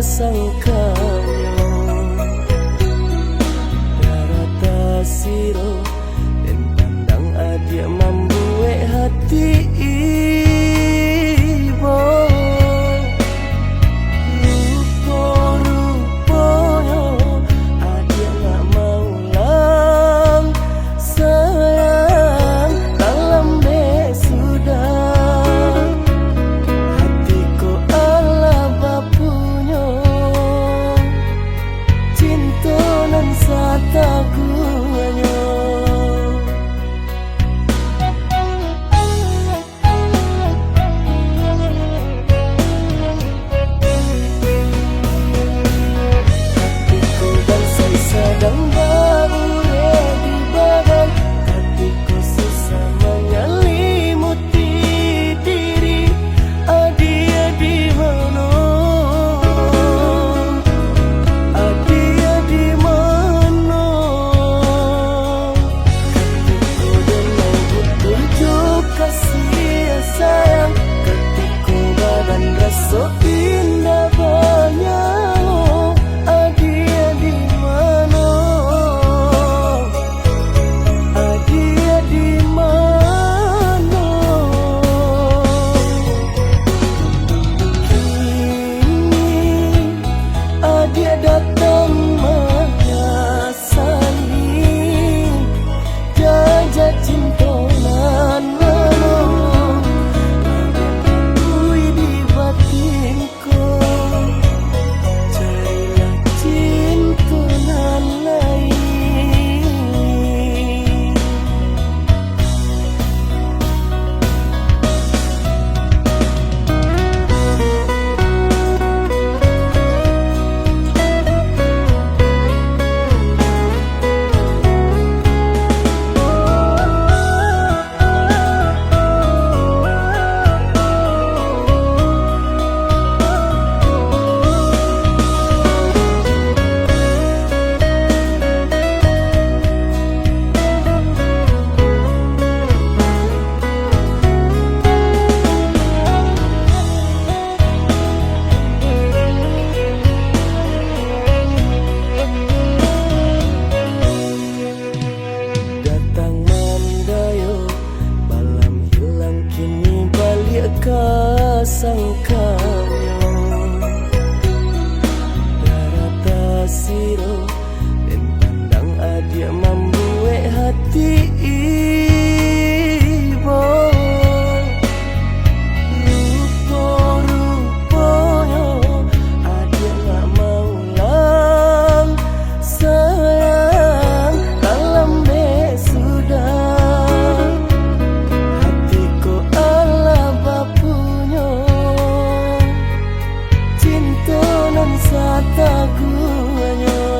sangkanyo darata siro dan pandang adia membuat hati ibo rupo-rupoyo adia gak mau lang sayang dalam sudah hatiku ala bapunyo cinta nan sataguanyo hatiku bansai sedang berure di badan hatiku susah menyelimuti diri adia di mana adia di mana hatiku denai butuh juk kasih sayang hatiku badan rasa indah banyak adia di mana adia di mana kini adia datang menyasari jajah cinta nan mana adui di batinku cailah cinta nan lain datang mandayo malam hilang kini balik ke sangkanyo darata siro dan pandang adia membuat hati ibo rupo-rupoyo adia gak mau lang sayang dalam sudah hatiku ala bapunyo cinta nan sataguanyo